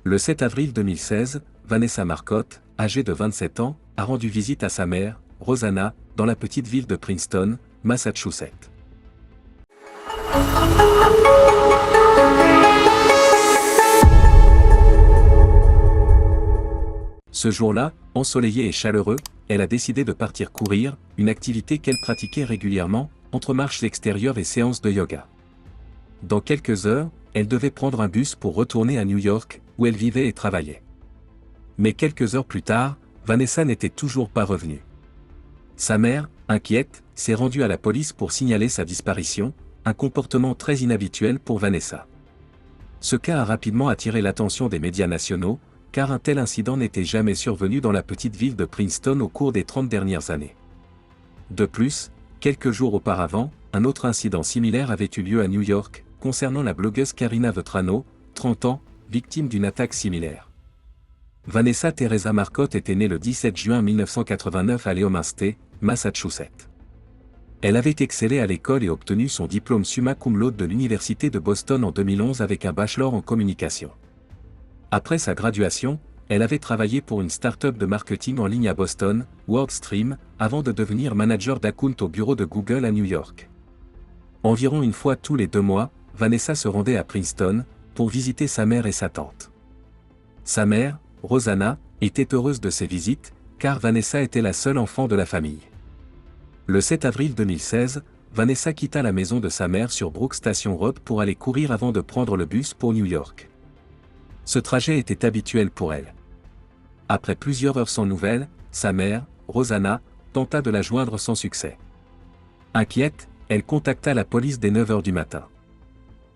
Le 7 avril 2016, Vanessa Marcotte, âgée de 27 ans, a rendu visite à sa mère, Rosanna, dans la petite ville de Princeton, Massachusetts. Ce jour-là, ensoleillé et chaleureux, elle a décidé de partir courir, une activité qu'elle pratiquait régulièrement, entre marches extérieures et séances de yoga. Dans quelques heures, elle devait prendre un bus pour retourner à New York, où elle vivait et travaillait. Mais quelques heures plus tard, Vanessa n'était toujours pas revenue. Sa mère, inquiète, s'est rendue à la police pour signaler sa disparition, un comportement très inhabituel pour Vanessa. Ce cas a rapidement attiré l'attention des médias nationaux, car un tel incident n'était jamais survenu dans la petite ville de Princeton au cours des 30 dernières années. De plus, quelques jours auparavant, un autre incident similaire avait eu lieu à New York, concernant la blogueuse Karina Vetrano, 30 ans, victime d'une attaque similaire. Vanessa Teresa Marcotte était née le 17 juin 1989 à Leominster, Massachusetts. Elle avait excellé à l'école et obtenu son diplôme summa cum laude de l'Université de Boston en 2011 avec un bachelor en communication. Après sa graduation, elle avait travaillé pour une start-up de marketing en ligne à Boston, WordStream, avant de devenir manager d'account au bureau de Google à New York. Environ une fois tous les 2 mois, Vanessa se rendait à Princeton, pour visiter sa mère et sa tante. Sa mère, Rosanna, était heureuse de ces visites, car Vanessa était la seule enfant de la famille. Le 7 avril 2016, Vanessa quitta la maison de sa mère sur Brook Station Road pour aller courir avant de prendre le bus pour New York. Ce trajet était habituel pour elle. Après plusieurs heures sans nouvelles, sa mère, Rosanna, tenta de la joindre sans succès. Inquiète, elle contacta la police dès 9 h du matin.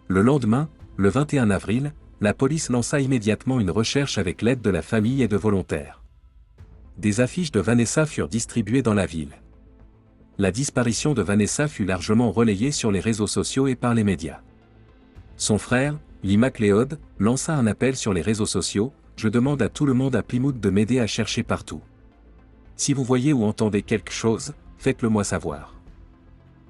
Le lendemain, le 21 avril, la police lança immédiatement une recherche avec l'aide de la famille et de volontaires. Des affiches de Vanessa furent distribuées dans la ville. La disparition de Vanessa fut largement relayée sur les réseaux sociaux et par les médias. Son frère, Lee McLeod, lança un appel sur les réseaux sociaux: « Je demande à tout le monde à Plymouth de m'aider à chercher partout. Si vous voyez ou entendez quelque chose, faites-le moi savoir. »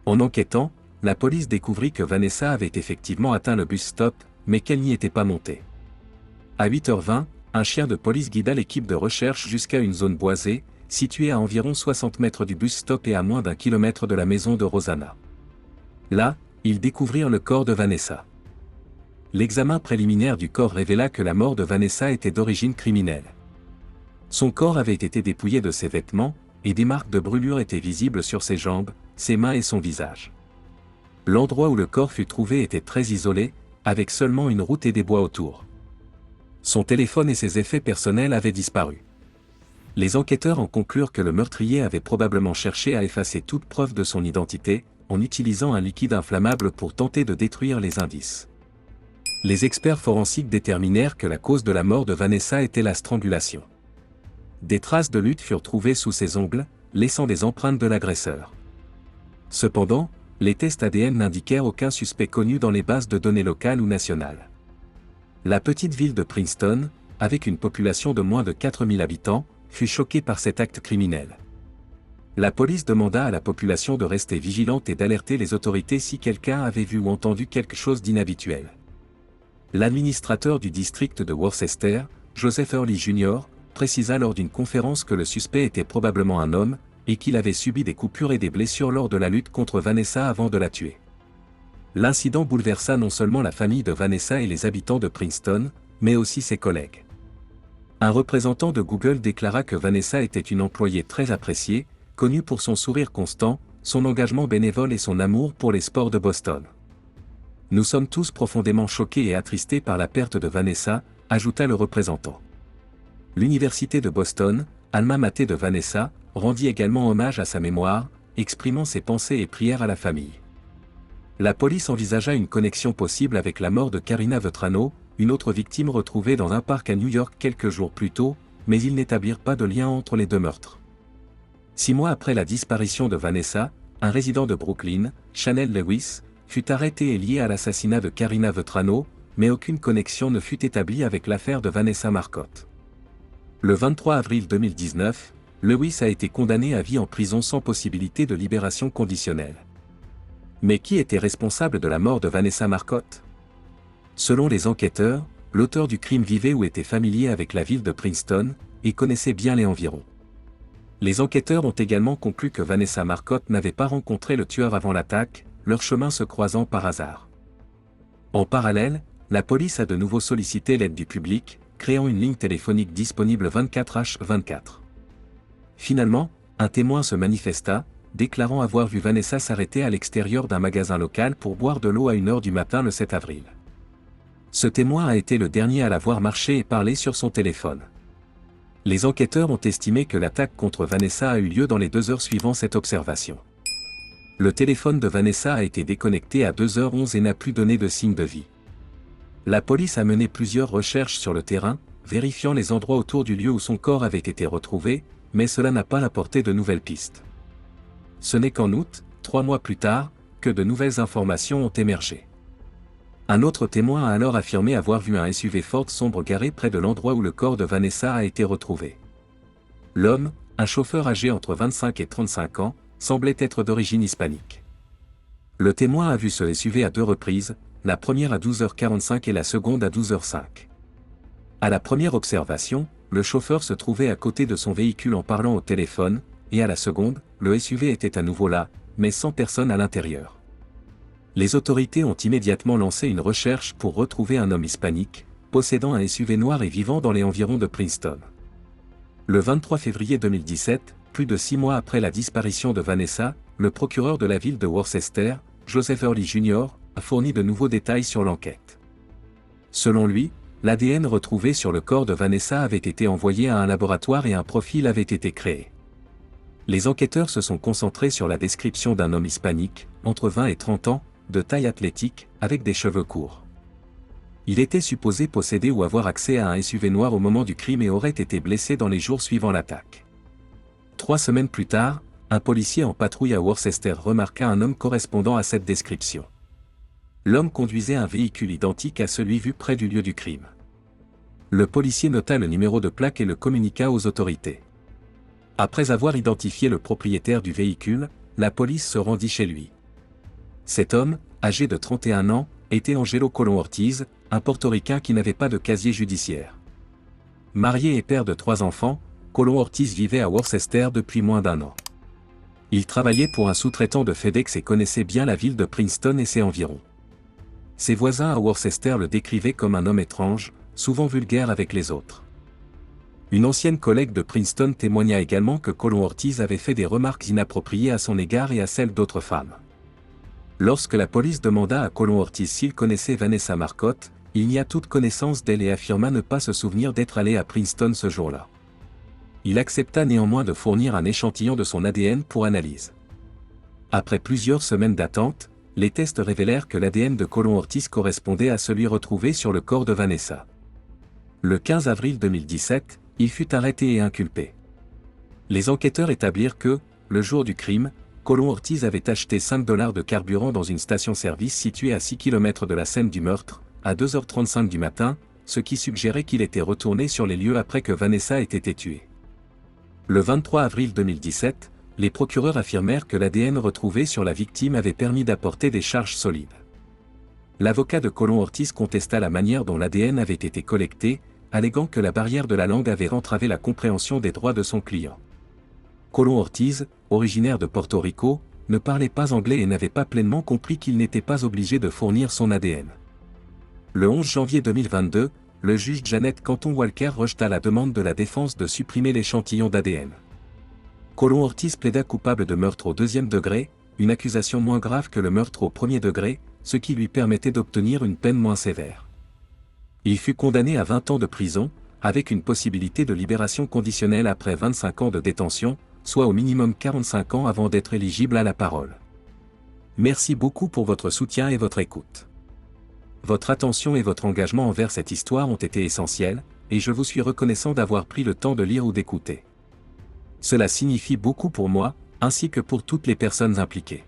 En enquêtant, la police découvrit que Vanessa avait effectivement atteint le bus stop, mais qu'elle n'y était pas montée. À 8 h 20, un chien de police guida l'équipe de recherche jusqu'à une zone boisée, située à environ 60 mètres du bus stop et à moins d'1 kilomètre de la maison de Rosanna. Là, ils découvrirent le corps de Vanessa. L'examen préliminaire du corps révéla que la mort de Vanessa était d'origine criminelle. Son corps avait été dépouillé de ses vêtements, et des marques de brûlure étaient visibles sur ses jambes, ses mains et son visage. L'endroit où le corps fut trouvé était très isolé, avec seulement une route et des bois autour. Son téléphone et ses effets personnels avaient disparu. Les enquêteurs en conclurent que le meurtrier avait probablement cherché à effacer toute preuve de son identité, en utilisant un liquide inflammable pour tenter de détruire les indices. Les experts forensiques déterminèrent que la cause de la mort de Vanessa était la strangulation. Des traces de lutte furent trouvées sous ses ongles, laissant des empreintes de l'agresseur. Cependant, les tests ADN n'indiquèrent aucun suspect connu dans les bases de données locales ou nationales. La petite ville de Princeton, avec une population de moins de 4000 habitants, fut choquée par cet acte criminel. La police demanda à la population de rester vigilante et d'alerter les autorités si quelqu'un avait vu ou entendu quelque chose d'inhabituel. L'administrateur du district de Worcester, Joseph Hurley Jr., précisa lors d'une conférence que le suspect était probablement un homme, et qu'il avait subi des coupures et des blessures lors de la lutte contre Vanessa avant de la tuer. L'incident bouleversa non seulement la famille de Vanessa et les habitants de Princeton, mais aussi ses collègues. Un représentant de Google déclara que Vanessa était une employée très appréciée, connue pour son sourire constant, son engagement bénévole et son amour pour les sports de Boston. « Nous sommes tous profondément choqués et attristés par la perte de Vanessa », ajouta le représentant. L'Université de Boston, alma mater de Vanessa, rendit également hommage à sa mémoire, exprimant ses pensées et prières à la famille. La police envisagea une connexion possible avec la mort de Karina Vetrano, une autre victime retrouvée dans un parc à New York quelques jours plus tôt, mais ils n'établirent pas de lien entre les 2 meurtres. 6 mois après la disparition de Vanessa, un résident de Brooklyn, Chanel Lewis, fut arrêté et lié à l'assassinat de Karina Vetrano, mais aucune connexion ne fut établie avec l'affaire de Vanessa Marcotte. Le 23 avril 2019, Lewis a été condamné à vie en prison sans possibilité de libération conditionnelle. Mais qui était responsable de la mort de Vanessa Marcotte? Selon les enquêteurs, l'auteur du crime vivait ou était familier avec la ville de Princeton, et connaissait bien les environs. Les enquêteurs ont également conclu que Vanessa Marcotte n'avait pas rencontré le tueur avant l'attaque, leurs chemins se croisant par hasard. En parallèle, la police a de nouveau sollicité l'aide du public, créant une ligne téléphonique disponible 24h24. Finalement, un témoin se manifesta, déclarant avoir vu Vanessa s'arrêter à l'extérieur d'un magasin local pour boire de l'eau à 1h du matin le 7 avril. Ce témoin a été le dernier à la voir marcher et parler sur son téléphone. Les enquêteurs ont estimé que l'attaque contre Vanessa a eu lieu dans les 2 heures suivant cette observation. Le téléphone de Vanessa a été déconnecté à 2h11 et n'a plus donné de signe de vie. La police a mené plusieurs recherches sur le terrain, vérifiant les endroits autour du lieu où son corps avait été retrouvé, mais cela n'a pas apporté de nouvelles pistes. Ce n'est qu'en août, 3 mois plus tard, que de nouvelles informations ont émergé. Un autre témoin a alors affirmé avoir vu un SUV Ford sombre garé près de l'endroit où le corps de Vanessa a été retrouvé. L'homme, un chauffeur âgé entre 25 et 35 ans, semblait être d'origine hispanique. Le témoin a vu ce SUV à 2 reprises, la première à 12h45 et la seconde à 12h05. À la première observation, le chauffeur se trouvait à côté de son véhicule en parlant au téléphone, et à la seconde, le SUV était à nouveau là, mais sans personne à l'intérieur. Les autorités ont immédiatement lancé une recherche pour retrouver un homme hispanique, possédant un SUV noir et vivant dans les environs de Princeton. Le 23 février 2017, plus de 6 mois après la disparition de Vanessa, le procureur de la ville de Worcester, Joseph Hurley Jr., a fourni de nouveaux détails sur l'enquête. Selon lui, l'ADN retrouvé sur le corps de Vanessa avait été envoyé à un laboratoire et un profil avait été créé. Les enquêteurs se sont concentrés sur la description d'un homme hispanique, entre 20 et 30 ans, de taille athlétique, avec des cheveux courts. Il était supposé posséder ou avoir accès à un SUV noir au moment du crime et aurait été blessé dans les jours suivant l'attaque. 3 semaines plus tard, un policier en patrouille à Worcester remarqua un homme correspondant à cette description. L'homme conduisait un véhicule identique à celui vu près du lieu du crime. Le policier nota le numéro de plaque et le communiqua aux autorités. Après avoir identifié le propriétaire du véhicule, la police se rendit chez lui. Cet homme, âgé de 31 ans, était Angelo Colón Ortiz, un portoricain qui n'avait pas de casier judiciaire. Marié et père de 3 enfants, Colón Ortiz vivait à Worcester depuis moins d'1 an. Il travaillait pour un sous-traitant de FedEx et connaissait bien la ville de Princeton et ses environs. Ses voisins à Worcester le décrivaient comme un homme étrange, souvent vulgaire avec les autres. Une ancienne collègue de Princeton témoigna également que Colón Ortiz avait fait des remarques inappropriées à son égard et à celles d'autres femmes. Lorsque la police demanda à Colón Ortiz s'il connaissait Vanessa Marcotte, il nia toute connaissance d'elle et affirma ne pas se souvenir d'être allé à Princeton ce jour-là. Il accepta néanmoins de fournir un échantillon de son ADN pour analyse. Après plusieurs semaines d'attente, les tests révélèrent que l'ADN de Colón Ortiz correspondait à celui retrouvé sur le corps de Vanessa. Le 15 avril 2017, il fut arrêté et inculpé. Les enquêteurs établirent que, le jour du crime, Colón Ortiz avait acheté $5 de carburant dans une station-service située à 6 km de la scène du meurtre, à 2h35 du matin, ce qui suggérait qu'il était retourné sur les lieux après que Vanessa ait été tuée. Le 23 avril 2017, les procureurs affirmèrent que l'ADN retrouvé sur la victime avait permis d'apporter des charges solides. L'avocat de Colón Ortiz contesta la manière dont l'ADN avait été collecté, alléguant que la barrière de la langue avait entravé la compréhension des droits de son client. Colón Ortiz, originaire de Porto Rico, ne parlait pas anglais et n'avait pas pleinement compris qu'il n'était pas obligé de fournir son ADN. Le 11 janvier 2022, le juge Janet Canton Walker rejeta la demande de la défense de supprimer l'échantillon d'ADN. Colón Ortiz plaida coupable de meurtre au 2e degré, une accusation moins grave que le meurtre au 1er degré, ce qui lui permettait d'obtenir une peine moins sévère. Il fut condamné à 20 ans de prison, avec une possibilité de libération conditionnelle après 25 ans de détention, soit au minimum 45 ans avant d'être éligible à la parole. Merci beaucoup pour votre soutien et votre écoute. Votre attention et votre engagement envers cette histoire ont été essentiels, et je vous suis reconnaissant d'avoir pris le temps de lire ou d'écouter. Cela signifie beaucoup pour moi, ainsi que pour toutes les personnes impliquées.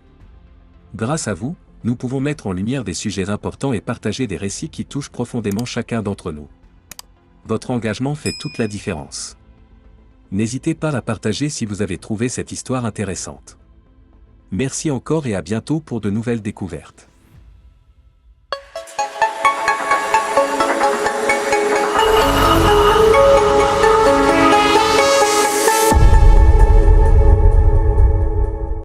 Grâce à vous, nous pouvons mettre en lumière des sujets importants et partager des récits qui touchent profondément chacun d'entre nous. Votre engagement fait toute la différence. N'hésitez pas à la partager si vous avez trouvé cette histoire intéressante. Merci encore et à bientôt pour de nouvelles découvertes.